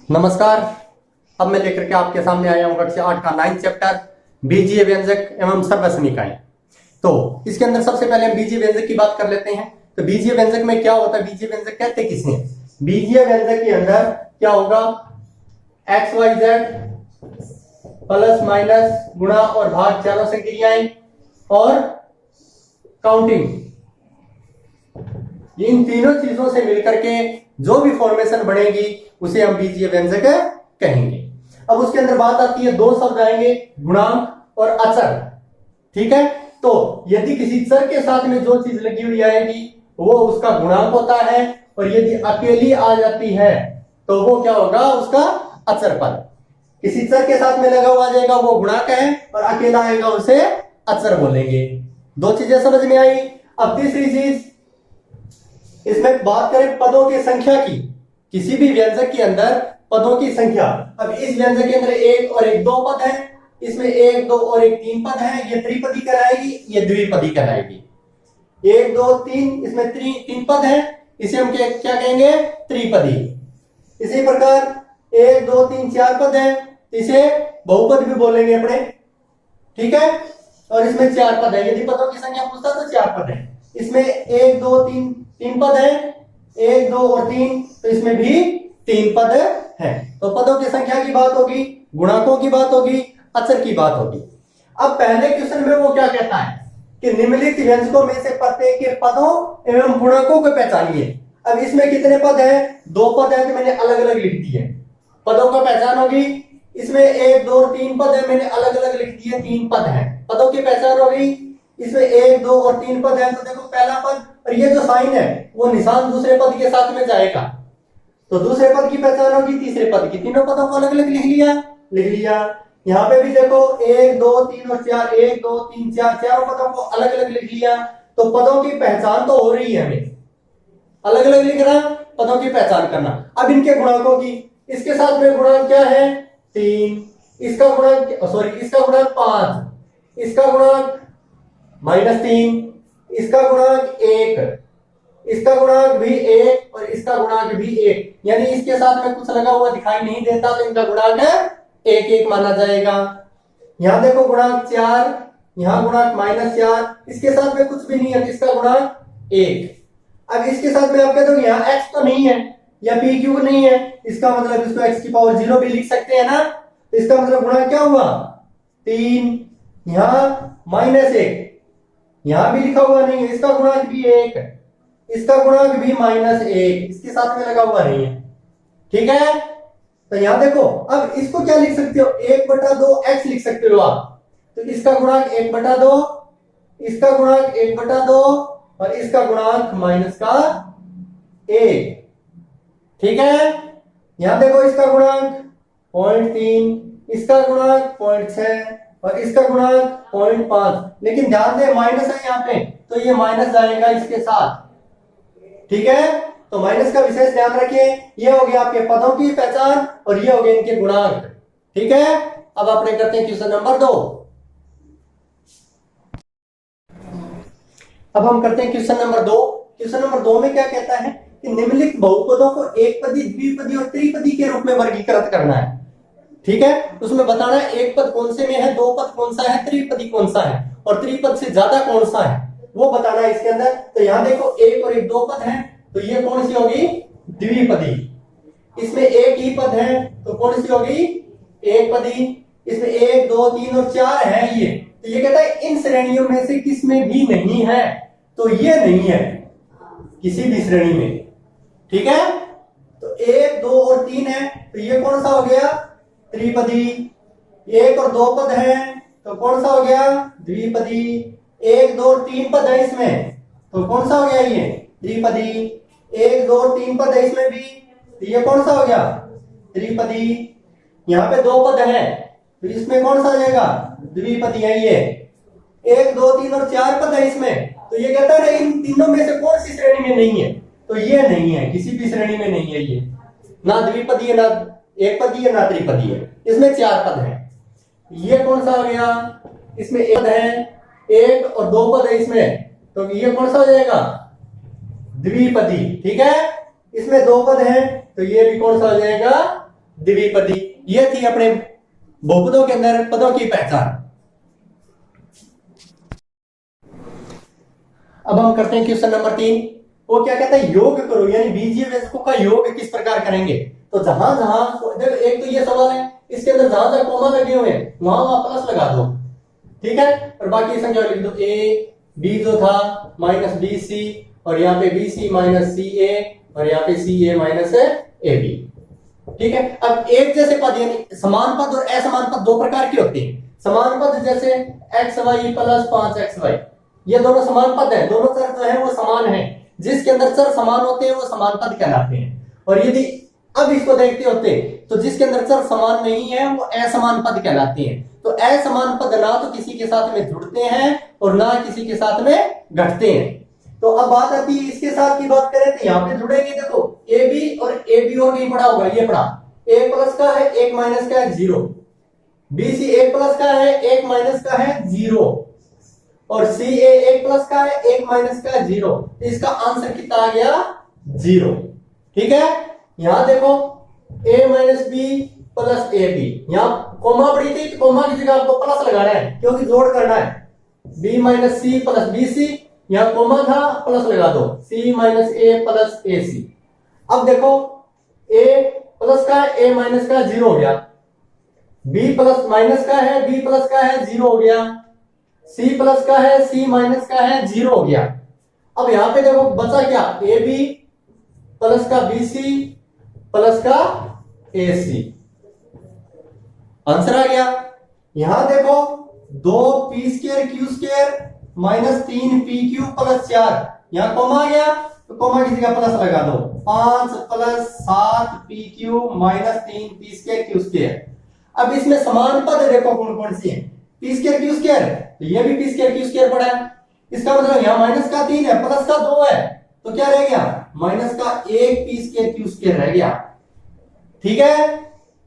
नमस्कार। अब मैं लेकर के आपके सामने आया हूं कक्षा 8 का 9th चैप्टर बीजीय व्यंजक एवं सर्वसमीकाएं। तो इसके अंदर सबसे पहले हम बीजीय व्यंजक की बात कर लेते हैं। तो बीजीय व्यंजक में क्या होता है, बीजीय व्यंजक कहते किसे हैं? बीजीय व्यंजक के अंदर क्या होगा, X Y Z plus minus गुणा और भाग चारों संक्रियाएं और काउंटिंग, इन तीनों चीजों से मिलकर के जो भी फॉर्मेशन बनेगी उसे हम बीजीय व्यंजक कहेंगे। अब उसके अंदर बात आती है, दो शब्द आएंगे, गुणांक और अचर। ठीक है, तो यदि किसी चर के साथ में जो चीज लगी हुई आएगी वो उसका गुणांक होता है, और यदि अकेली आ जाती है तो वो क्या होगा, उसका अचर पद। किसी चर के साथ में लगा हुआ आ जाएगा वो गुणांक है, और अकेला आएगा उसे अचर बोलेंगे। दो चीजें समझ में आई। अब तीसरी चीज, इसमें बात करें पदों की संख्या की। किसी भी व्यंजक के अंदर पदों की संख्या, अब इस व्यंजक के अंदर एक और एक दो पद है, इसमें एक दो और एक तीन पद है, ये त्रिपदी कहलाएगी, ये द्विपदी कहलाएगी। एक दो तीन, इसमें तीन पद है, इसे हम क्या कहेंगे, त्रिपदी। इसी प्रकार एक दो तीन चार पद है, इसे बहुपद भी बोलेंगे अपने। ठीक है, और इसमें चार पद है, यदि पदों की संख्या पूछता तो चार पद है। इसमें एक दो तीन पद है, एक दो और तीन, तो इसमें भी तीन पद है। तो पदों की संख्या की बात होगी, गुणांकों की बात होगी, अचर की बात होगी। अब पहले क्वेश्चन में वो क्या कहता है कि निम्नलिखित व्यंजकों में से प्रत्येक के पदों एवं गुणांकों को पहचानिए। अब इसमें कितने पद है, दो पद है, तो मैंने अलग अलग लिख दिए, पदों का पहचान होगी। इसमें एक दो और तीन पद है, मैंने अलग अलग लिख दिए, तीन पद है, पदों की पहचान होगी। इसमें एक दो और तीन पद है, तो देखो पहला पद, और ये जो साइन है वो निशान दूसरे पद के साथ में जाएगा, तो दूसरे पद की पहचान होगी, तीसरे पद की। तीनों पदों को अलग अलग लिख लिया। यहाँ पे भी देखो एक दो तीन और चार, एक दो तीन चार, चारों पदों को अलग अलग लिख लिया। तो पदों की पहचान तो हो रही है, हमें अलग अलग लिखना, पदों की पहचान करना। अब इनके गुणांकों की, इसके साथ में गुणांक क्या है, तीन, इसका गुणांक इसका गुणांक 5, इसका गुणांक -3, इसका गुणांक 1, इसका गुणांक भी 1 और इसका गुणांक भी 1, यानी इसके साथ में कुछ लगा हुआ दिखाई नहीं देता तो इनका गुणांक 1 माना जाएगा। यहां देखो गुणांक 4, यहां गुणांक -4, इसके साथ में कुछ भी नहीं है, इसका गुणांक 1। अब इसके साथ में आप कह दो यहाँ x तो नहीं है या p q नहीं है, इसका मतलब इसको x की पावर 0 भी लिख सकते हैं ना, तो इसका मतलब गुणांक क्या हुआ, 3, यहाँ -1, यहां भी लिखा हुआ नहीं है, इसका गुणांक भी 1, इसका गुणांक भी -1, इसके साथ में लगा हुआ नहीं है। ठीक है, तो यहां देखो, अब इसको क्या लिख सकते हो, 1/2 x लिख सकते हो आप। तो इसका गुणांक 1/2, इसका गुणांक 1/2 और इसका गुणांक -1। ठीक है, यहां देखो इसका गुणांक 0.3, इसका गुणांक 0.6 और इसका गुणांक 0.5। लेकिन ध्यान दे माइनस है यहाँ पे, तो ये माइनस जाएगा इसके साथ। ठीक है, तो माइनस का विशेष ध्यान रखिए। ये हो गया आपके पदों की पहचान और ये हो गए इनके गुणांक। ठीक है, अब अपने करते हैं क्वेश्चन नंबर 2। अब हम करते हैं क्वेश्चन नंबर 2। क्वेश्चन नंबर 2 में क्या कहता है कि निम्नलिखित बहुपदों को एक पदी, द्विपदी और त्रिपदी के रूप में वर्गीकृत करना है। ठीक है, उसमें बताना है एक पद कौन से में है, दो पद कौन सा है, त्रिपदी कौन सा है, और त्रिपद से ज्यादा कौन सा है, वो बताना है इसके अंदर। तो यहाँ देखो एक और एक दो पद है, तो ये कौन सी होगी, द्विपदी। इसमें एक ही पद है तो कौन सी होगी, एक पदी। इसमें एक दो तीन और चार है, ये तो ये कहता है इन श्रेणियों में से किसमें भी नहीं है, तो ये नहीं है किसी भी श्रेणी में। ठीक है, तो एक दो और तीन है, तो ये कौन सा हो गया, त्रिपदी। एक और दो पद है तो कौन सा हो गया, द्विपदी। एक दो और तीन पद है इसमें, तो कौन सा हो गया, ये त्रिपदी। एक दो और तीन पद है इसमें भी, तो ये कौन सा हो गया, त्रिपदी। यहाँ पे दो पद है तो इसमें कौन सा आ जाएगा, द्विपदी है ये। एक दो तीन और चार पद है इसमें, तो ये कहता है इन तीनों में से कौन सी श्रेणी में नहीं है, तो ये नहीं है, किसी भी श्रेणी में नहीं है, ये ना द्विपदी है, ना एक पदी है, ना त्रिपदी है। इसमें चार पद है, ये कौन सा हो गया, इसमें एक है, एक और दो पद है इसमें, तो ये कौन सा हो जाएगा, द्विपदी। ठीक है, इसमें दो पद हैं तो ये भी कौन सा हो जाएगा, द्विपदी। ये थी अपने बहुपदों के अंदर पदों की पहचान। अब हम करते हैं क्वेश्चन नंबर 3। वो क्या कहता है, योग करो, यानी बीजीय व्यंजकों का योग किस प्रकार करेंगे। तो जहां जहां देखो, एक तो ये सवाल है, इसके अंदर जहां जहां कोमा लगे हुए हैं वहां वहां प्लस लगा दो, ठीक है, और बाकी संख्या लिख दो। ए बी जो था माइनस बी सी, और यहाँ पे बी सी माइनस सी ए, और यहाँ पे सी ए माइनस ए बी, ठीक है। अब एक जैसे पद यानी समान पद और असमान पद दो प्रकार के होते हैं। समान पद जैसे एक्स वाई प्लस 5xy, ये दोनों समान पद हैं, दोनों चर जो है वो समान है। जिसके अंदर चर समान होते हैं वो समान पद कहलाते हैं। और यदि अब इसको देखते होते तो जिसके अंदर चर समान नहीं है वो असमान पद कहलाते हैं। तो असमान पद ना तो किसी के साथ में जुड़ते हैं और ना किसी के साथ में घटते हैं। तो अब बात आती है इसके साथ की बात करें तो यहाँ पे जुड़ेंगे, देखो ए बी और ए बी और कहीं पढ़ा होगा, ये पढ़ा, एक प्लस का है एक माइनस का है 0, बी सी एक प्लस का है एक माइनस का है 0, और सी ए एक प्लस का है एक माइनस का है 0। इसका आंसर कितना आ गया 0, ठीक है। यहां देखो a minus B plus A B, यहां कोमा पड़ी थी तो कोमा की जगह आपको प्लस लगाना है क्योंकि जोड़ करना है। b minus C plus B C, यहां कोमा था प्लस लगा दो, c minus A plus A C. अब देखो a प्लस का है a माइनस का 0 हो गया, b प्लस माइनस का है b प्लस का है 0 हो गया, c प्लस का है c माइनस का है 0 हो गया। अब यहां पे देखो बचा क्या, ए बी प्लस का बी सी प्लस का ए सी, आंसर आ गया। यहां देखो 2p² q² minus 3pq plus 4, यहां कोमा आ गया तो कोमा की जगह प्लस लगा दो, 5 plus 7pq minus 3p² q²। अब इसमें समान पद देखो कौन कौन सी है, p² q², तो ये भी p² q² पड़ा है। इसका मतलब यहां माइनस का 3 है प्लस का 2 है, तो क्या रह गया माइनस का 1 p² q² रह गया, ठीक है।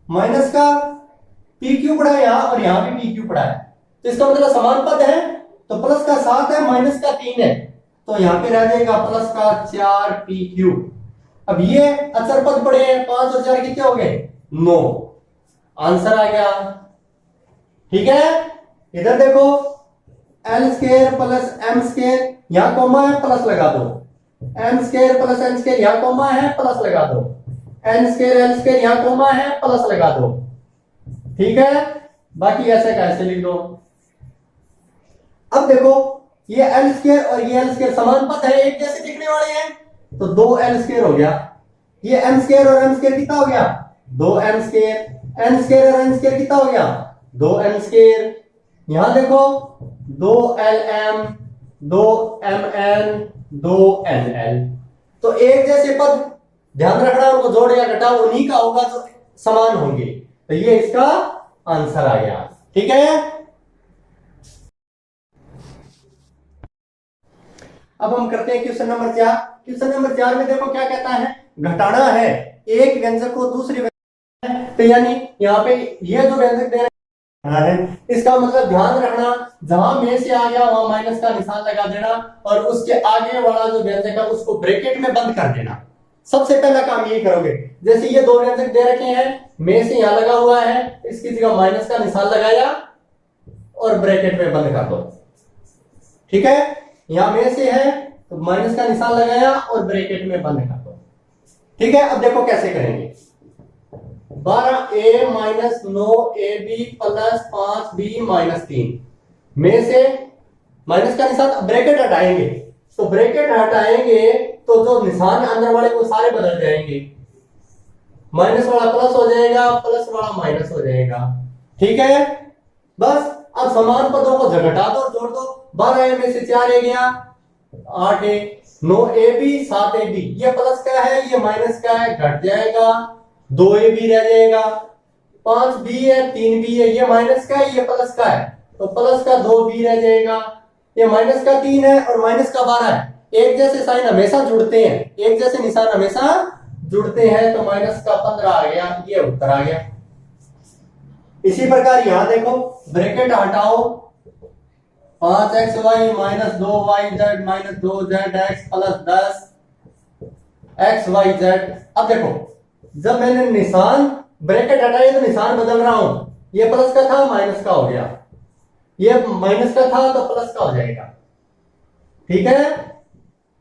माइनस का pq पड़ा है यहां और यहां भी pq पड़ा है, तो इसका मतलब समान पद है, तो प्लस का 7 है माइनस का 3 है, तो यहां पे रह जाएगा प्लस का 4pq। अब ये अचर पद पड़े हैं, 5 और 4 कितने हो गए 9, आंसर आ गया, ठीक है। इधर देखो l² प्लस m², यहां कोमा है प्लस लगा दो, m² प्लस n² यहां कोमा है प्लस लगा दो, n² l² यहां कोमा है प्लस लगा दो, ठीक है। बाकी ऐसे का ऐसे लिख दो। अब देखो ये l² और ये l² समान पद है, एक जैसे दिखने वाले हैं, तो 2l² हो गया, ये m² और m² कितना हो गया 2m², n² और n² कितना हो गया 2m²। यहां देखो 2lm 2mn 2nl, तो एक जैसे पद ध्यान रखना, उनको जोड़ या घटाओ उन्हीं का होगा जो समान होंगे, तो ये इसका आंसर आ गया, ठीक है। अब हम करते हैं क्वेश्चन नंबर 4। क्वेश्चन नंबर 4 में देखो क्या कहता है, घटाना है एक व्यंजक को दूसरे व्यंजक, तो यानी यहाँ पे ये जो व्यंजक दे रहे है, इसका मतलब ध्यान रखना जहां में से आ गया वहां माइनस का निशान लगा देना, और उसके आगे वाला जो व्यंजक है उसको ब्रैकेट में बंद कर देना। सबसे पहला काम ये करोगे, जैसे ये दो व्यंजक दे रखे हैं, में से यहां लगा हुआ है, इसकी जगह माइनस का निशान लगाया और ब्रैकेट में बंद कर दो, ठीक है। यहां में से है तो माइनस का निशान लगाया और ब्रैकेट में बंद कर दो, ठीक है। अब देखो कैसे करेंगे, 12a minus 9ab plus 5b minus 3 में से माइनस का निशान, ब्रैकेट हटाएंगे, तो ब्रैकेट हटाएंगे तो जो निशान अंदर वाले वो सारे बदल जाएंगे, माइनस वाला प्लस हो जाएगा, प्लस वाला माइनस हो जाएगा, ठीक है। बस अब समान पदों को घटा दो और जोड़ दो, 12a में से 4a गया 8a, 9ab 7ab, ये प्लस का है ये माइनस का है, घट जाएगा, 2ab रह जाएगा, 5b है 3b है, ये माइनस का है ये प्लस का है, तो प्लस का 2b रह जाएगा, ये माइनस का 3 है और माइनस का 12 है, एक जैसे साइन हमेशा जुड़ते हैं, एक जैसे निशान हमेशा जुड़ते हैं, तो माइनस का 15 आ गया, ये उत्तर आ गया। इसी प्रकार यहां देखो ब्रैकेट हटाओ, 5xy minus 2yz minus 2zx plus 10xyz। अब देखो जब मैंने निशान ब्रैकेट हटाइए तो निशान बदल रहा हूं, ये प्लस का था माइनस का हो गया, ये माइनस का था तो प्लस का हो जाएगा। ठीक है,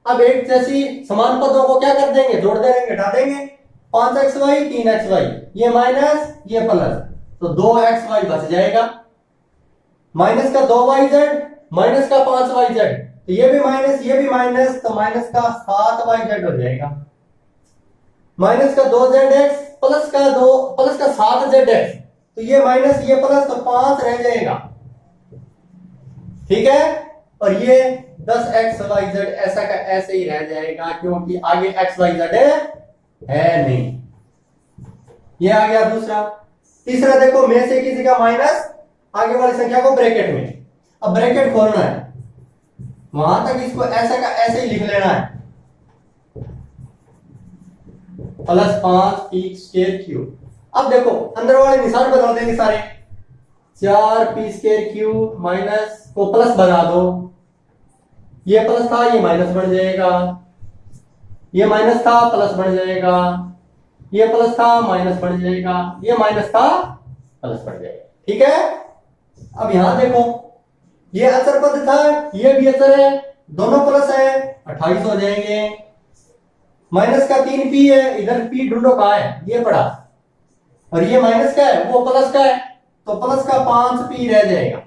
अब एक जैसी समान पदों को क्या कर देंगे, जोड़ देंगे, घटा देंगे। 5xy 3xy, ये माइनस ये प्लस, तो 2xy बच जाएगा। माइनस का 2yz माइनस का 5yz, तो ये भी माइनस, तो माइनस का 7yz हो जाएगा। माइनस का 2zx प्लस का 7zx, तो ये माइनस ये प्लस, तो 5 रह जाएगा। ठीक है, और ये 10xyz ऐसा का ऐसे ही रह जाएगा, क्योंकि आगे xyz है नहीं। ये आ गया दूसरा। तीसरा देखो, में से किसी का माइनस आगे वाली संख्या को ब्रैकेट में, अब ब्रैकेट खोलना है, वहां तक इसको ऐसा का ऐसे ही लिख लेना है, +5 पी स्क्वायर क्यूब। अब देखो अंदर वाले निशान बदल देंगे सारे, 4 पी स्क्वायर क्यूब माइनस को प्लस बना दो, ये प्लस था ये माइनस बन जाएगा, ये माइनस था प्लस बन जाएगा, ये प्लस था माइनस बन जाएगा, ये माइनस था प्लस बन जाएगा। ठीक है, अब यहां देखो, ये अचर पद था, ये भी अचर है, दोनों प्लस है, 28 हो जाएंगे। माइनस का 3p है, इधर p ढूंढो कहां है, ये पड़ा, और ये माइनस का है वो प्लस का है, तो प्लस का 5p रह जाएगा।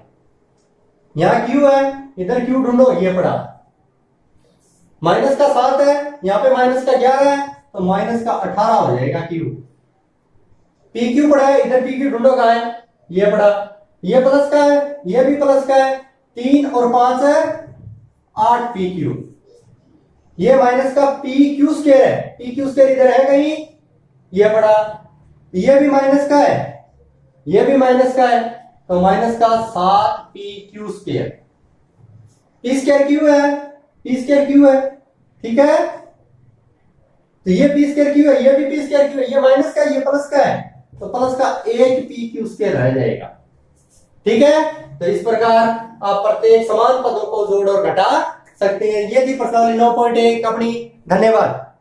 यहां q है, इधर q ढूंढो, ये पड़ा। माइनस का 7 है, यहां पे माइनस का 11 है, तो माइनस का 18 हो जाएगा q। pq पड़ा है, इधर pq ढूंढो कहां है, ये पड़ा। ये प्लस का है, ये भी प्लस का है, 3 और 5 है 8pq। ये माइनस का pq स्क्वायर है, pq स्क्वायर इधर है कहीं, ये पड़ा। ये भी माइनस का है, ये भी माइनस का है, तो माइनस का 7pq square. p square q है, p स्क्वायर q है। ठीक है, तो ये p स्क्वायर q है, ये भी p स्क्वायर q है, ये माइनस का ये प्लस का है, तो प्लस का 8pq स्क्वायर रह जाएगा। ठीक है, तो इस प्रकार आप प्रत्येक समान पदों को जोड़ और घटा सकते हैं। ये थी प्रश्नावली 9.1 अपनी। धन्यवाद।